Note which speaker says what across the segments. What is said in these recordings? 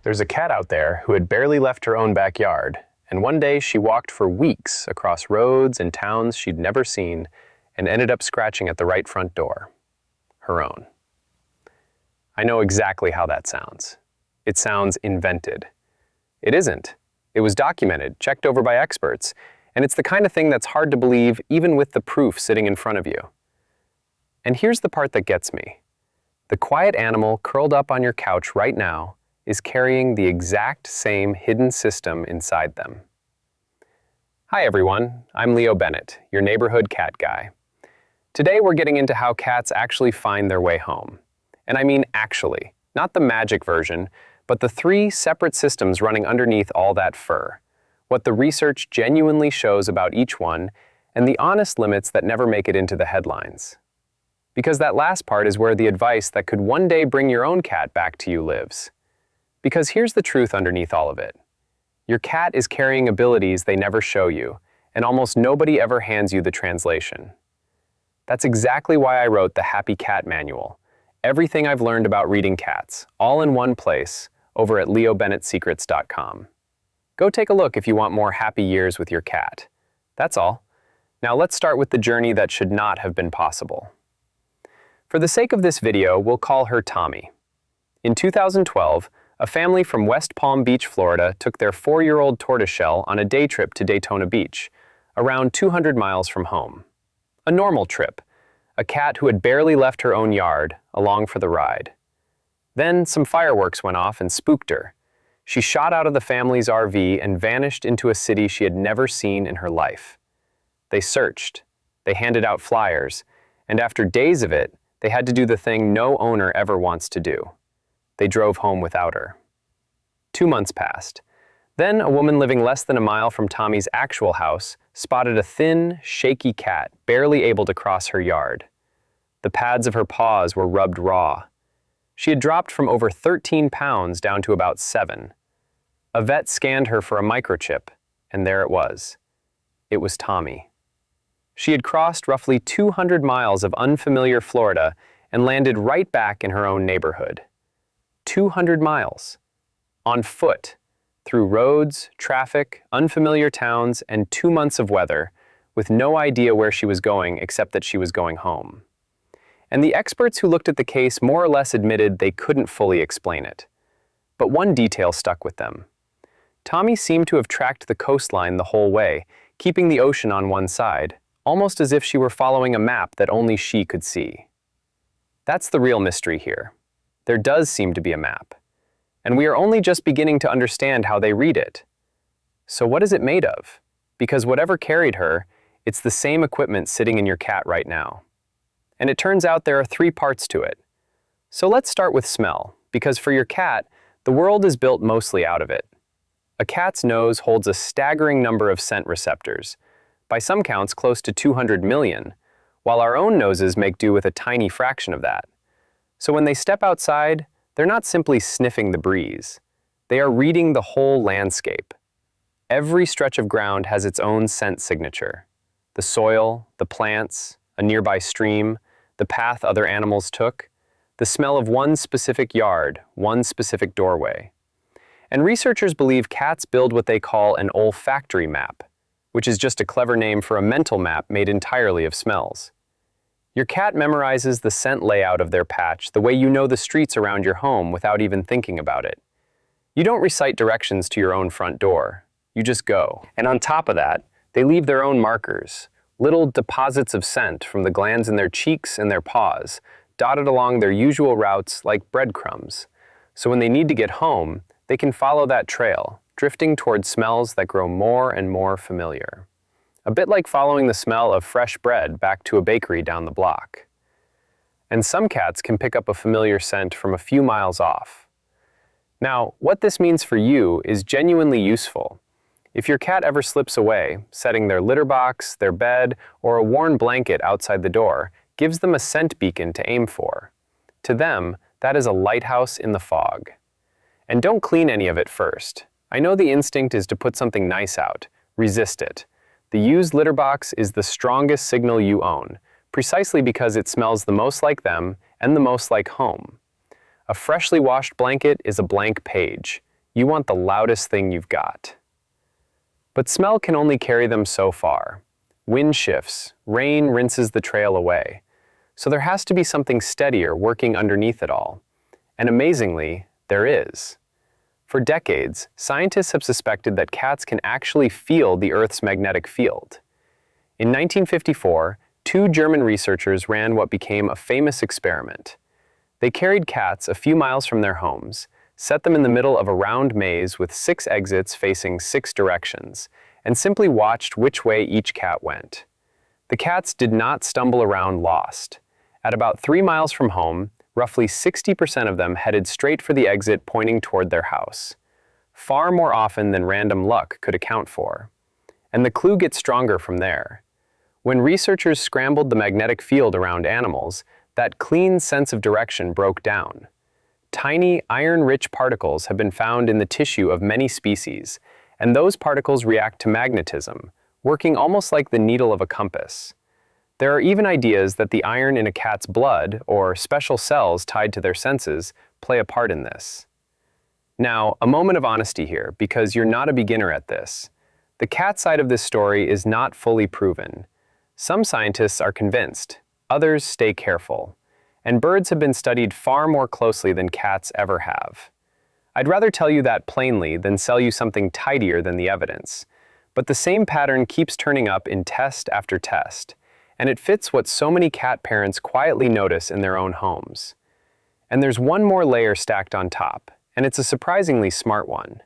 Speaker 1: There's a cat out there who had barely left her own backyard, and one day she walked for weeks across roads and towns she'd never seen and ended up scratching at the right front door. Her own. I know exactly how that sounds. It sounds invented. It isn't. It was documented, checked over by experts, and it's the kind of thing that's hard to believe even with the proof sitting in front of you. And here's the part that gets me. The quiet animal curled up on your couch right now is carrying the exact same hidden system inside them. Hi everyone, I'm Leo Bennett, your neighborhood cat guy. Today we're getting into how cats actually find their way home. And I mean actually, not the magic version, but the three separate systems running underneath all that fur, what the research genuinely shows about each one, and the honest limits that never make it into the headlines. Because that last part is where the advice that could one day bring your own cat back to you lives. Because here's the truth underneath all of it. Your cat is carrying abilities they never show you, and almost nobody ever hands you the translation. That's exactly why I wrote the Happy Cat Manual. Everything I've learned about reading cats, all in one place, over at leobennettsecrets.com. Go take a look if you want more happy years with your cat. That's all. Now let's start with the journey that should not have been possible. For the sake of this video, we'll call her Tommy. In 2012, a family from West Palm Beach, Florida took their 4-year-old tortoiseshell on a day trip to Daytona Beach, around 200 miles from home. A normal trip, a cat who had barely left her own yard, along for the ride. Then some fireworks went off and spooked her. She shot out of the family's RV and vanished into a city she had never seen in her life. They searched, they handed out flyers, and after days of it, they had to do the thing no owner ever wants to do. They drove home without her. 2 months passed. Then a woman living less than a mile from Tommy's actual house spotted a thin, shaky cat barely able to cross her yard. The pads of her paws were rubbed raw. She had dropped from over 13 pounds down to about 7. A vet scanned her for a microchip, and there it was. It was Tommy. She had crossed roughly 200 miles of unfamiliar Florida and landed right back in her own neighborhood. 200 miles. On foot, through roads, traffic, unfamiliar towns, and 2 months of weather, with no idea where she was going except that she was going home. And the experts who looked at the case more or less admitted they couldn't fully explain it. But one detail stuck with them. Tommy seemed to have tracked the coastline the whole way, keeping the ocean on one side, almost as if she were following a map that only she could see. That's the real mystery here. There does seem to be a map, and we are only just beginning to understand how they read it. So what is it made of? Because whatever carried her, it's the same equipment sitting in your cat right now. And it turns out there are 3 parts to it. So let's start with smell, because for your cat, the world is built mostly out of it. A cat's nose holds a staggering number of scent receptors, by some counts close to 200 million, while our own noses make do with a tiny fraction of that. So when they step outside, they're not simply sniffing the breeze. They are reading the whole landscape. Every stretch of ground has its own scent signature. The soil, the plants, a nearby stream, the path other animals took, the smell of one specific yard, one specific doorway. And researchers believe cats build what they call an olfactory map, which is just a clever name for a mental map made entirely of smells. Your cat memorizes the scent layout of their patch the way you know the streets around your home without even thinking about it. You don't recite directions to your own front door. You just go. And on top of that, they leave their own markers, little deposits of scent from the glands in their cheeks and their paws, dotted along their usual routes like breadcrumbs. So when they need to get home, they can follow that trail, drifting towards smells that grow more and more familiar. A bit like following the smell of fresh bread back to a bakery down the block. And some cats can pick up a familiar scent from a few miles off. Now, what this means for you is genuinely useful. If your cat ever slips away, setting their litter box, their bed, or a worn blanket outside the door gives them a scent beacon to aim for. To them, that is a lighthouse in the fog. And don't clean any of it first. I know the instinct is to put something nice out. Resist it. The used litter box is the strongest signal you own, precisely because it smells the most like them and the most like home. A freshly washed blanket is a blank page. You want the loudest thing you've got. But smell can only carry them so far. Wind shifts, rain rinses the trail away. So there has to be something steadier working underneath it all. And amazingly, there is. For decades, scientists have suspected that cats can actually feel the Earth's magnetic field. In 1954, two German researchers ran what became a famous experiment. They carried cats a few miles from their homes, set them in the middle of a round maze with 6 exits facing 6 directions, and simply watched which way each cat went. The cats did not stumble around lost. At about 3 miles from home, roughly 60% of them headed straight for the exit pointing toward their house. Far more often than random luck could account for. And the clue gets stronger from there. When researchers scrambled the magnetic field around animals, that clean sense of direction broke down. Tiny, iron-rich particles have been found in the tissue of many species, and those particles react to magnetism, working almost like the needle of a compass. There are even ideas that the iron in a cat's blood, or special cells tied to their senses, play a part in this. Now, a moment of honesty here, because you're not a beginner at this. The cat side of this story is not fully proven. Some scientists are convinced, others stay careful. And birds have been studied far more closely than cats ever have. I'd rather tell you that plainly than sell you something tidier than the evidence. But the same pattern keeps turning up in test after test, and it fits what so many cat parents quietly notice in their own homes. And there's one more layer stacked on top, and it's a surprisingly smart one.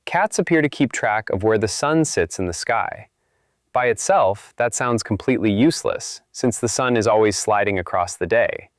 Speaker 1: Cats appear to keep track of where the sun sits in the sky. By itself, that sounds completely useless, since the sun is always sliding across the day.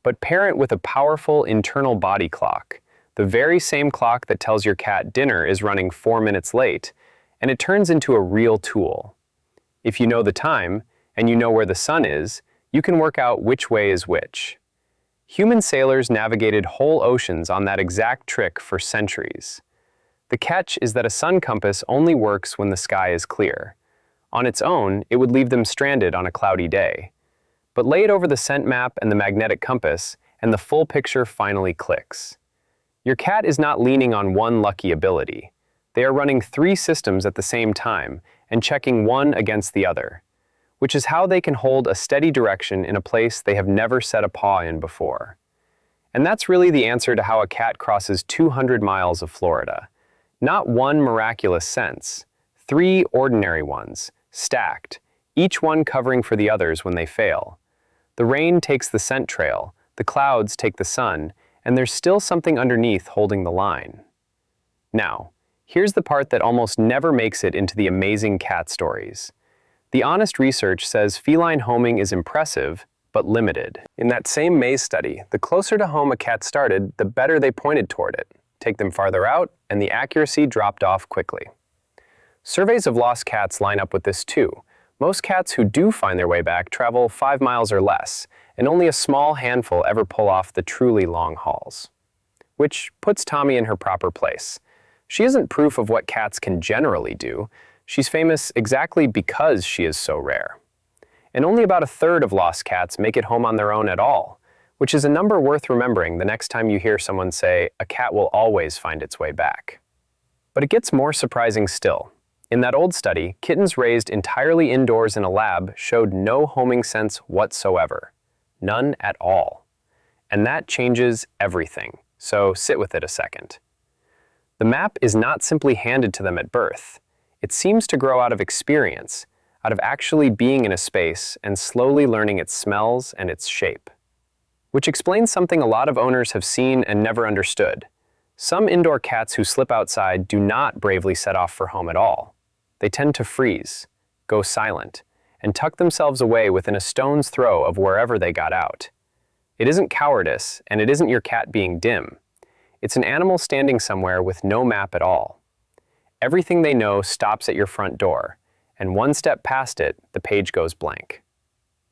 Speaker 1: But pair it with a powerful internal body clock, the very same clock that tells your cat dinner is running 4 minutes late, and it turns into a real tool. If you know the time, and you know where the sun is, you can work out which way is which. Human sailors navigated whole oceans on that exact trick for centuries. The catch is that a sun compass only works when the sky is clear. On its own, it would leave them stranded on a cloudy day. But lay it over the scent map and the magnetic compass, and the full picture finally clicks. Your cat is not leaning on one lucky ability. They are running 3 systems at the same time and checking one against the other, which is how they can hold a steady direction in a place they have never set a paw in before. And that's really the answer to how a cat crosses 200 miles of Florida. Not one miraculous sense, 3 ordinary ones, stacked, each one covering for the others when they fail. The rain takes the scent trail, the clouds take the sun, and there's still something underneath holding the line. Now, here's the part that almost never makes it into the amazing cat stories. The honest research says feline homing is impressive, but limited. In that same maze study, the closer to home a cat started, the better they pointed toward it. Take them farther out, and the accuracy dropped off quickly. Surveys of lost cats line up with this too. Most cats who do find their way back travel 5 miles or less, and only a small handful ever pull off the truly long hauls. Which puts Tommy in her proper place. She isn't proof of what cats can generally do. She's famous exactly because she is so rare. And only about a third of lost cats make it home on their own at all, which is a number worth remembering the next time you hear someone say, a cat will always find its way back. But it gets more surprising still. In that old study, kittens raised entirely indoors in a lab showed no homing sense whatsoever. None at all. And that changes everything, so sit with it a second. The map is not simply handed to them at birth. It seems to grow out of experience, out of actually being in a space and slowly learning its smells and its shape. Which explains something a lot of owners have seen and never understood. Some indoor cats who slip outside do not bravely set off for home at all. They tend to freeze, go silent, and tuck themselves away within a stone's throw of wherever they got out. It isn't cowardice, and it isn't your cat being dim. It's an animal standing somewhere with no map at all. Everything they know stops at your front door, and one step past it, the page goes blank.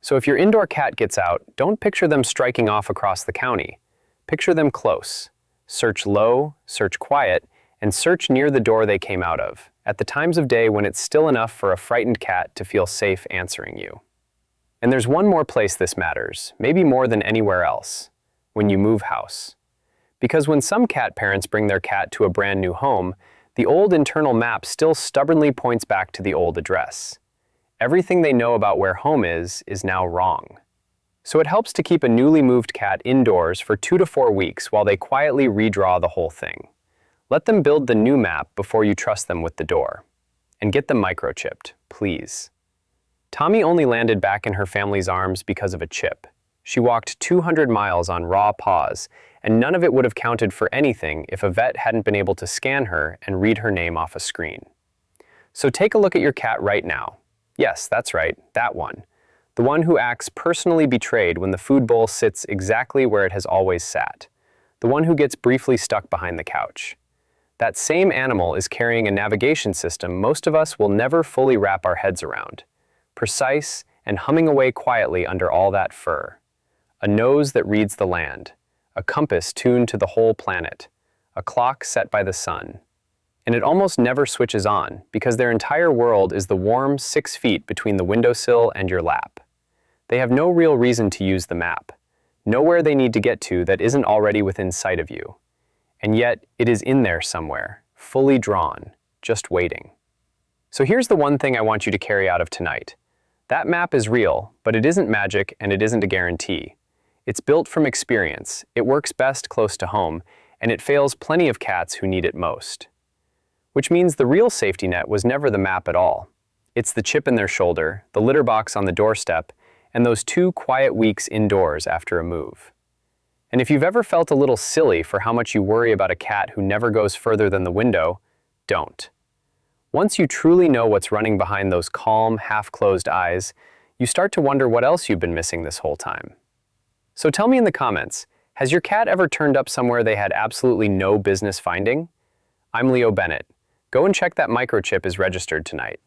Speaker 1: So if your indoor cat gets out, don't picture them striking off across the county. Picture them close. Search low, search quiet, and search near the door they came out of, at the times of day when it's still enough for a frightened cat to feel safe answering you. And there's one more place this matters, maybe more than anywhere else: when you move house. Because when some cat parents bring their cat to a brand new home, the old internal map still stubbornly points back to the old address. Everything they know about where home is now wrong. So it helps to keep a newly moved cat indoors for 2 to 4 weeks while they quietly redraw the whole thing. Let them build the new map before you trust them with the door. And get them microchipped, please. Tommy only landed back in her family's arms because of a chip. She walked 200 miles on raw paws, and none of it would have counted for anything if a vet hadn't been able to scan her and read her name off a screen. So take a look at your cat right now. Yes, that's right, that one. The one who acts personally betrayed when the food bowl sits exactly where it has always sat. The one who gets briefly stuck behind the couch. That same animal is carrying a navigation system most of us will never fully wrap our heads around. Precise and humming away quietly under all that fur. A nose that reads the land. A compass tuned to the whole planet. A clock set by the sun. And it almost never switches on because their entire world is the warm 6 feet between the windowsill and your lap. They have no real reason to use the map. Nowhere they need to get to that isn't already within sight of you. And yet, it is in there somewhere, fully drawn, just waiting. So here's the one thing I want you to carry out of tonight. That map is real, but it isn't magic and it isn't a guarantee. It's built from experience, it works best close to home, and it fails plenty of cats who need it most. Which means the real safety net was never the map at all. It's the chip in their shoulder, the litter box on the doorstep, and those 2 quiet weeks indoors after a move. And if you've ever felt a little silly for how much you worry about a cat who never goes further than the window, don't. Once you truly know what's running behind those calm, half-closed eyes, you start to wonder what else you've been missing this whole time. So tell me in the comments, has your cat ever turned up somewhere they had absolutely no business finding? I'm Leo Bennett. Go and check that microchip is registered tonight.